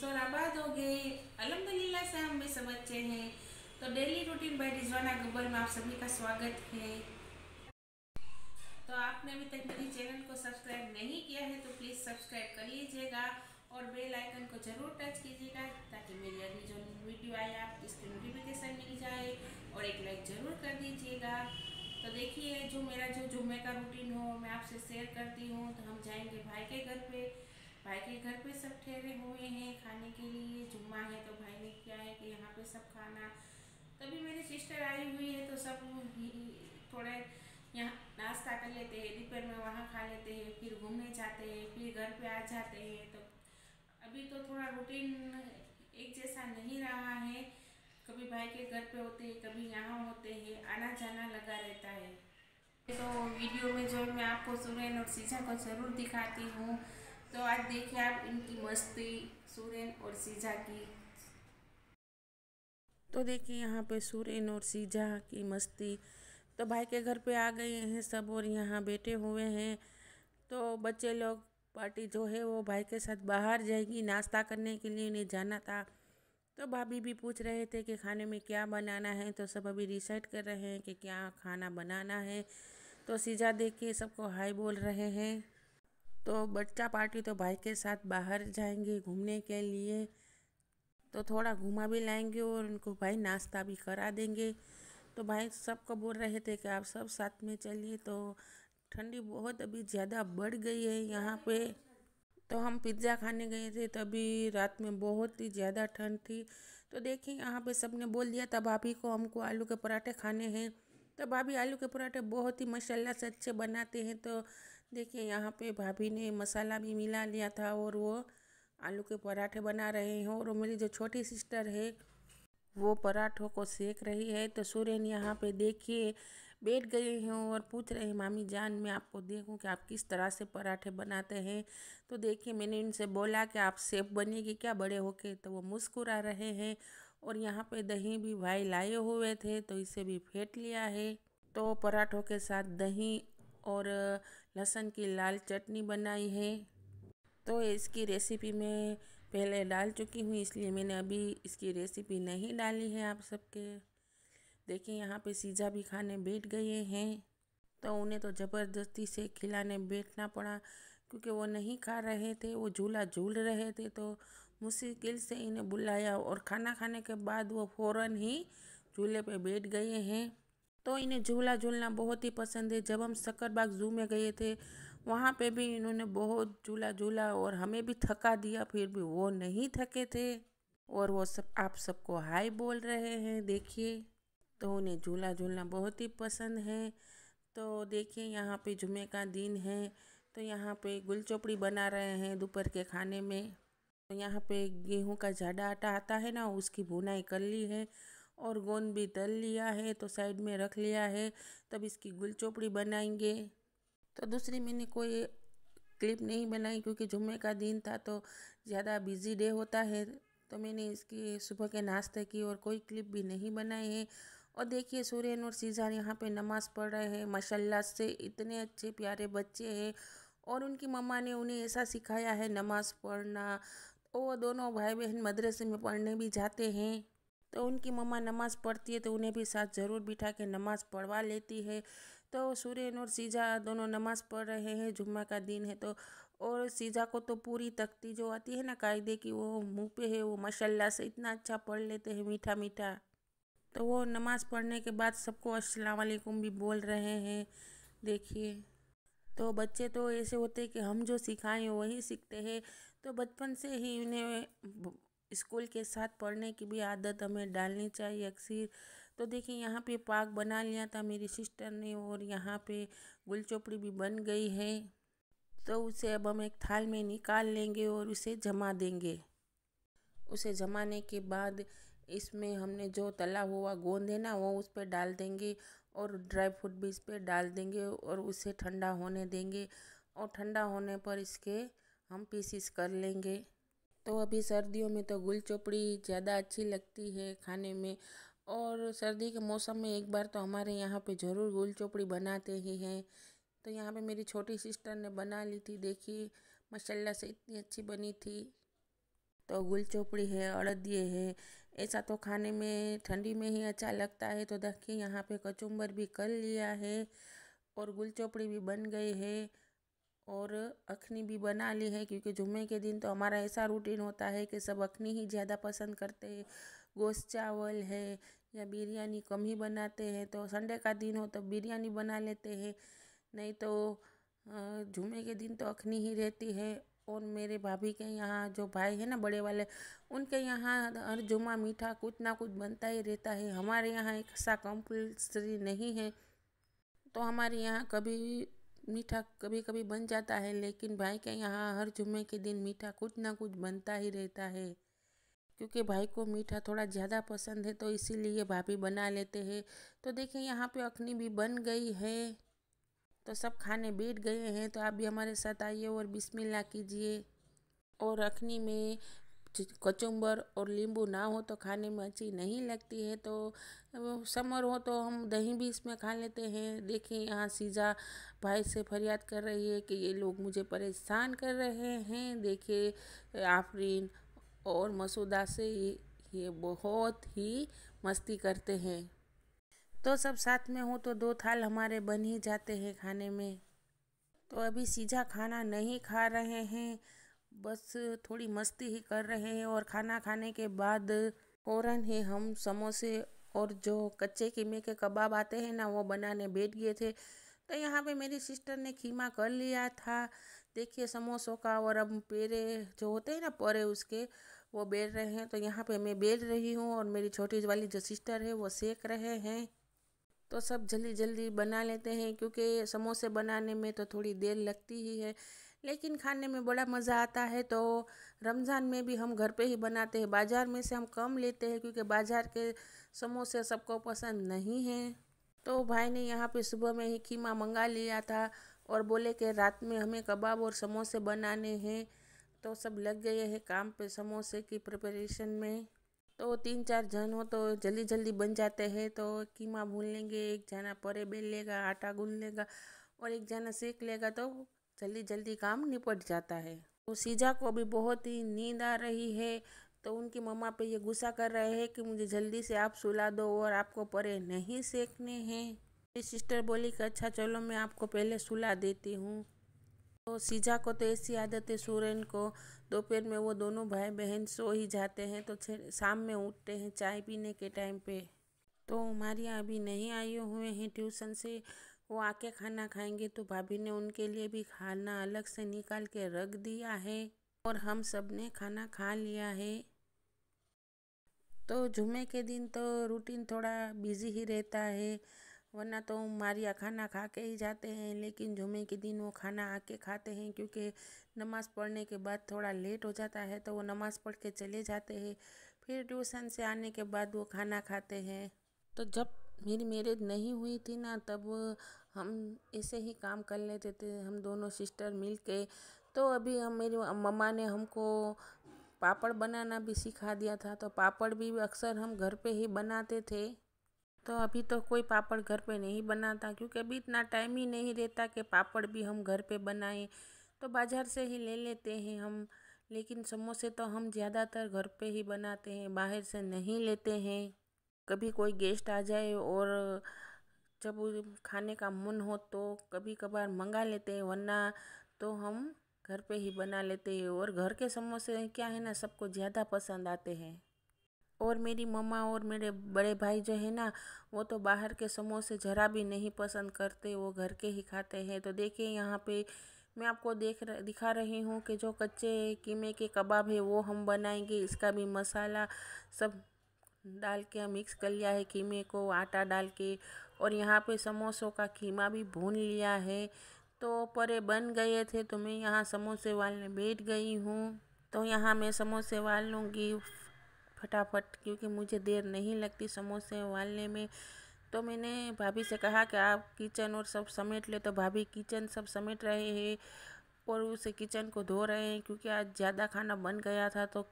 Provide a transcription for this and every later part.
खुश और आबाद हो गए। अल्हम्दुलिल्लाह से हम भी सब अच्छे हैं। तो daily routine by Rizwana Gabbar में आप सभी का स्वागत है। तो आपने अभी तक मेरे चैनल को सब्सक्राइब नहीं किया है तो प्लीज़ सब्सक्राइब कर लीजिएगा और बेल आइकन को ज़रूर टच कीजिएगा ताकि मेरी अगली जो वीडियो आए आपको इसकी नोटिफिकेशन मिल जाए, और एक लाइक ज़रूर कर दीजिएगा। तो देखिए, जो मेरा जो जुम्मे का रूटीन हो मैं आपसे शेयर करती हूँ। तो हम जाएंगे भाई के घर पे। भाई के घर पे सब ठहरे हुए हैं खाने के लिए। जुम्मा है तो भाई ने क्या है कि यहाँ पे सब खाना, तभी मेरी सिस्टर आई हुई है तो सब थोड़े यहाँ नाश्ता कर लेते हैं, दोपहर में वहाँ खा लेते हैं, फिर घूमने जाते हैं, फिर घर पे आ जाते हैं। तो अभी तो थोड़ा रूटीन एक जैसा नहीं रहा है। कभी भाई के घर पे होते हैं, कभी यहाँ होते हैं, आना जाना लगा रहता है। तो वीडियो में जो मैं आपको सुरेन और सीजा को ज़रूर दिखाती हूँ। तो आज देखिए आप इनकी मस्ती, सुरेन और सीजा की। तो देखिए यहाँ पे सुरेन और सीजा की मस्ती। तो भाई के घर पे आ गए हैं सब और यहाँ बैठे हुए हैं। तो बच्चे लोग पार्टी जो है वो भाई के साथ बाहर जाएगी नाश्ता करने के लिए, उन्हें जाना था। तो भाभी भी पूछ रहे थे कि खाने में क्या बनाना है। तो सब अभी डिसाइड कर रहे हैं कि क्या खाना बनाना है। तो सीजा देख के सबको हाय बोल रहे हैं। तो बच्चा पार्टी तो भाई के साथ बाहर जाएंगे घूमने के लिए। तो थोड़ा घुमा भी लाएंगे और उनको भाई नाश्ता भी करा देंगे। तो भाई सबको बोल रहे थे कि आप सब साथ में चलिए। तो ठंडी बहुत अभी ज़्यादा बढ़ गई है यहाँ पे। तो हम पिज़्ज़ा खाने गए थे तभी रात में बहुत ही ज़्यादा ठंड थी। तो देखिए यहाँ पे सबने बोल दिया था भाभी को हमको आलू के पराठे खाने हैं। तो भाभी आलू के पराठे बहुत ही माशाल्लाह से अच्छे बनाते हैं। तो देखिए यहाँ पे भाभी ने मसाला भी मिला लिया था और वो आलू के पराठे बना रहे हैं। और मेरी जो छोटी सिस्टर है वो पराठों को सेक रही है। तो सूर्यन यहाँ पे देखिए बैठ गए हैं और पूछ रहे हैं मामी जान मैं आपको देखूं कि आप किस तरह से पराठे बनाते हैं। तो देखिए मैंने इनसे बोला कि आप शेफ बनेगी क्या बड़े होके। तो वो मुस्कुरा रहे हैं। और यहाँ पे दही भी भाई लाए हुए थे तो इसे भी फेंट लिया है। तो पराठों के साथ दही और लहसुन की लाल चटनी बनाई है। तो इसकी रेसिपी मैं पहले डाल चुकी हूँ, इसलिए मैंने अभी इसकी रेसिपी नहीं डाली है आप सबके। देखिए यहाँ पे सीजा भी खाने बैठ गए हैं। तो उन्हें तो ज़बरदस्ती से खिलाने बैठना पड़ा क्योंकि वो नहीं खा रहे थे, वो झूला झूल रहे थे। तो मुश्किल से इन्हें बुलाया और खाना खाने के बाद वो फ़ौरन ही झूले पे बैठ गए हैं। तो इन्हें झूला झूलना बहुत ही पसंद है। जब हम सक्करबाग ज़ू में गए थे वहाँ पे भी इन्होंने बहुत झूला झूला और हमें भी थका दिया, फिर भी वो नहीं थके थे और वो सब आप सबको हाय बोल रहे हैं देखिए। तो उन्हें झूला झूलना बहुत ही पसंद है। तो देखिए यहाँ पे जुमे का दिन है तो यहाँ पे गुल चोपड़ी बना रहे हैं दोपहर के खाने में। तो यहाँ पे गेहूं का जाडा आटा आता है ना, उसकी भुनाई कर ली है और गोंद भी तल लिया है तो साइड में रख लिया है। तब इसकी गुल चोपड़ी बनाएंगे। तो दूसरी मैंने कोई क्लिप नहीं बनाई क्योंकि जुम्मे का दिन था तो ज़्यादा बिजी डे होता है। तो मैंने इसकी सुबह के नाश्ते की और कोई क्लिप भी नहीं बनाई है। और देखिए सूर्यन और सीजान यहाँ पे नमाज़ पढ़ रहे हैं। माशाल्लाह से इतने अच्छे प्यारे बच्चे हैं और उनकी मम्मा ने उन्हें ऐसा सिखाया है नमाज़ पढ़ना। वो दोनों भाई बहन मदरसे में पढ़ने भी जाते हैं। तो उनकी मम्मा नमाज़ पढ़ती है तो उन्हें भी साथ ज़रूर बिठा के नमाज़ पढ़वा लेती है। तो सूर्यन और सीजा दोनों नमाज़ पढ़ रहे हैं, जुम्मा का दिन है तो। और सीजा को तो पूरी तख्ती जो आती है ना कायदे की वो मुंह पे है, वो माशाल्लाह से इतना अच्छा पढ़ लेते हैं मीठा मीठा। तो वो नमाज़ पढ़ने के बाद सबको अस्सलाम वालेकुम भी बोल रहे हैं देखिए। तो बच्चे तो ऐसे होते हैं कि हम जो सिखाएं वही सीखते हैं। तो बचपन से ही उन्हें स्कूल के साथ पढ़ने की भी आदत हमें डालनी चाहिए अक्सर। तो देखिए यहाँ पे पाक बना लिया था मेरी सिस्टर ने और यहाँ पे गुल चोपड़ी भी बन गई है। तो उसे अब हम एक थाल में निकाल लेंगे और उसे जमा देंगे। उसे जमाने के बाद इसमें हमने जो तला हुआ गोंद है ना वो उस पर डाल देंगे और ड्राई फ्रूट भी इस पर डाल देंगे और उसे ठंडा होने देंगे। और ठंडा होने पर इसके हम पीसीस कर लेंगे। तो अभी सर्दियों में तो गुल चोपड़ी ज़्यादा अच्छी लगती है खाने में। और सर्दी के मौसम में एक बार तो हमारे यहाँ पे ज़रूर गुल चोपड़ी बनाते ही हैं। तो यहाँ पे मेरी छोटी सिस्टर ने बना ली थी देखिए, माशाल्लाह से इतनी अच्छी बनी थी। तो गुल चोपड़ी है, अड़दिए है। ऐसा तो खाने में ठंडी में ही अच्छा लगता है। तो देखिए यहाँ पे कचुम्बर भी कर लिया है और गुल चोपड़ी भी बन गई है और अखनी भी बना ली है, क्योंकि जुम्मे के दिन तो हमारा ऐसा रूटीन होता है कि सब अखनी ही ज़्यादा पसंद करते हैं। गोश्त चावल है या बिरयानी कम ही बनाते हैं। तो संडे का दिन हो तो बिरयानी बना लेते हैं, नहीं तो जुम्मे के दिन तो अखनी ही रहती है। और मेरे भाभी के यहाँ जो भाई है ना बड़े वाले, उनके यहाँ हर जुम्मा मीठा कुछ ना कुछ बनता ही रहता है। हमारे यहाँ एक ऐसा कंपल्सरी नहीं है, तो हमारे यहाँ कभी मीठा कभी कभी बन जाता है, लेकिन भाई के यहाँ हर जुम्मे के दिन मीठा कुछ ना कुछ बनता ही रहता है। क्योंकि भाई को मीठा थोड़ा ज़्यादा पसंद है, तो इसीलिए भाभी बना लेते हैं। तो देखिए यहाँ पे अखनी भी बन गई है, तो सब खाने बैठ गए हैं। तो आप भी हमारे साथ आइए और बिस्मिल्लाह कीजिए। और अखनी में कचुम्बर और नींबू ना हो तो खाने में अच्छी नहीं लगती है। तो समर हो तो हम दही भी इसमें खा लेते हैं। देखिए यहाँ सीजा भाई से फरियाद कर रही है कि ये लोग मुझे परेशान कर रहे हैं। देखिए आफरीन और मसूदा से ये बहुत ही मस्ती करते हैं। तो सब साथ में हो तो 2 थाल हमारे बन ही जाते हैं खाने में। तो अभी सीधा खाना नहीं खा रहे हैं, बस थोड़ी मस्ती ही कर रहे हैं। और खाना खाने के बाद फ़ौरन ही हम समोसे और जो कच्चे कीमे के कबाब आते हैं ना, वो बनाने बैठ गए थे। तो यहाँ पे मेरी सिस्टर ने खीमा कर लिया था, देखिए समोसों का। और अब पेड़े जो होते हैं ना परे उसके, वो बेल रहे हैं। तो यहाँ पे मैं बेल रही हूँ और मेरी छोटी वाली जो सिस्टर है वो सेक रहे हैं। तो सब जल्दी जल्दी बना लेते हैं, क्योंकि समोसे बनाने में तो थोड़ी देर लगती ही है, लेकिन खाने में बड़ा मज़ा आता है। तो रमज़ान में भी हम घर पे ही बनाते हैं, बाज़ार में से हम कम लेते हैं, क्योंकि बाज़ार के समोसे सबको पसंद नहीं हैं। तो भाई ने यहाँ पे सुबह में ही कीमा मंगा लिया था और बोले कि रात में हमें कबाब और समोसे बनाने हैं। तो सब लग गए हैं काम पे समोसे की प्रिपरेशन में। तो 3-4 जन हो तो जल्दी जल्दी बन जाते हैं। तो कीमा भून लेंगे, एक जना परे बेल लेगा, आटा गूंद लेगा और एक जना सेक लेगा, तो जल्दी जल्दी काम निपट जाता है। तो सीजा को भी बहुत ही नींद आ रही है, तो उनकी मम्मा पे ये गुस्सा कर रहे हैं कि मुझे जल्दी से आप सुला दो और आपको परे नहीं सेकने हैं। मेरी सिस्टर बोली कि अच्छा चलो मैं आपको पहले सुला देती हूँ। तो सीजा को तो ऐसी आदत है, सूरन को दोपहर में वो दोनों भाई बहन सो ही जाते हैं, तो शाम में उठते हैं चाय पीने के टाइम पे। तो मारिया अभी नहीं आए हुए हैं ट्यूशन से, वो आके खाना खाएंगे। तो भाभी ने उनके लिए भी खाना अलग से निकाल के रख दिया है और हम सब ने खाना खा लिया है। तो जुम्मे के दिन तो रूटीन थोड़ा बिजी ही रहता है, वरना तो मारिया खाना खा के ही जाते हैं, लेकिन जुम्मे के दिन वो खाना आके खाते हैं, क्योंकि नमाज़ पढ़ने के बाद थोड़ा लेट हो जाता है। तो वो नमाज़ पढ़ के चले जाते हैं, फिर ट्यूशन से आने के बाद वो खाना खाते हैं। तो जब मेरी मैरिज नहीं हुई थी ना, तब हम ऐसे ही काम कर लेते थे, हम दोनों सिस्टर मिल के। तो अभी मेरी मम्मा ने हमको पापड़ बनाना भी सिखा दिया था, तो पापड़ भी अक्सर हम घर पे ही बनाते थे। तो अभी तो कोई पापड़ घर पे नहीं बनाता, क्योंकि अभी इतना टाइम ही नहीं रहता कि पापड़ भी हम घर पे बनाएं, तो बाज़ार से ही ले लेते हैं हम। लेकिन समोसे तो हम ज़्यादातर घर पे ही बनाते हैं, बाहर से नहीं लेते हैं। कभी कोई गेस्ट आ जाए और जब खाने का मन हो तो कभी कभार मंगा लेते हैं, वरना तो हम घर पे ही बना लेते हैं। और घर के समोसे क्या है ना, सबको ज़्यादा पसंद आते हैं। और मेरी मम्मा और मेरे बड़े भाई जो है ना, वो तो बाहर के समोसे ज़रा भी नहीं पसंद करते, वो घर के ही खाते हैं। तो देखिए यहाँ पे मैं आपको दिखा रही हूँ कि जो कच्चे कीमे के कबाब है वो हम बनाएंगे। इसका भी मसाला सब डाल के मिक्स कर लिया है, कीमे को आटा डाल के। और यहाँ पे समोसों का कीमा भी भून लिया है। तो परे बन गए थे, तो मैं यहाँ समोसे वालने बैठ गई हूँ। तो यहाँ मैं समोसे वाल लूँगी फटाफट, क्योंकि मुझे देर नहीं लगती समोसे उबालने में। तो मैंने भाभी से कहा कि आप किचन और सब समेट ले, तो भाभी किचन सब समेट रहे हैं और उसे किचन को धो रहे हैं, क्योंकि आज ज़्यादा खाना बन गया था तो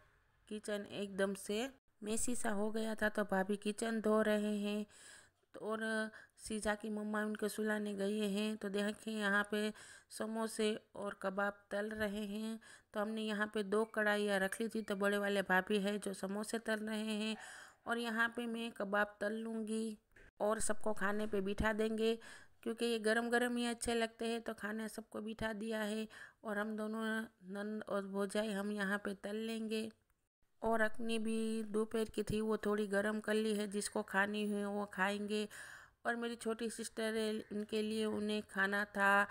किचन एकदम से मेसी सा हो गया था। तो भाभी किचन धो रहे हैं। तो और सीजा की मम्मा उनके सुलाने गए हैं। तो देखें यहाँ पे समोसे और कबाब तल रहे हैं। तो हमने यहाँ पे 2 कढ़ाइयाँ रख ली थी। तो बड़े वाले भाभी है जो समोसे तल रहे हैं और यहाँ पे मैं कबाब तल लूँगी और सबको खाने पे बिठा देंगे, क्योंकि ये गरम गरम ही अच्छे लगते हैं। तो खाने सबको बिठा दिया है और हम दोनों नंद और भौजाई हम यहाँ पे तल लेंगे। और अपनी भी दोपहर की थी वो थोड़ी गरम कर ली है, जिसको खानी है वो खाएंगे। और मेरी छोटी सिस्टर है, इनके लिए उन्हें खाना था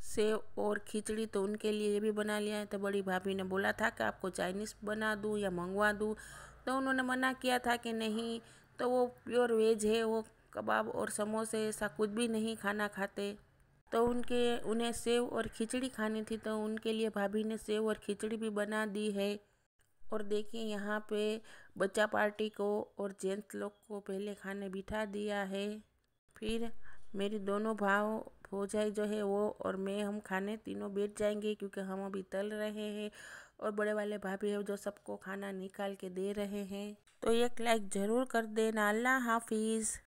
सेव और खिचड़ी, तो उनके लिए ये भी बना लिया है। तो बड़ी भाभी ने बोला था कि आपको चाइनीज़ बना दूँ या मंगवा दूँ, तो उन्होंने मना किया था कि नहीं। तो वो प्योर वेज है, वो कबाब और समोसे ऐसा कुछ भी नहीं खाना खाते। तो उन्हें सेव और खिचड़ी खानी थी, तो उनके लिए भाभी ने सेव और खिचड़ी भी बना दी है। और देखिए यहाँ पे बच्चा पार्टी को और जेंट्स लोग को पहले खाने बिठा दिया है। फिर मेरी दोनों भौजाई जो है वो और मैं हम खाने तीनों बैठ जाएंगे, क्योंकि हम अभी तल रहे हैं और बड़े वाले भाभी है जो सबको खाना निकाल के दे रहे हैं। तो एक लाइक ज़रूर कर देना। अल्लाह हाफिज़।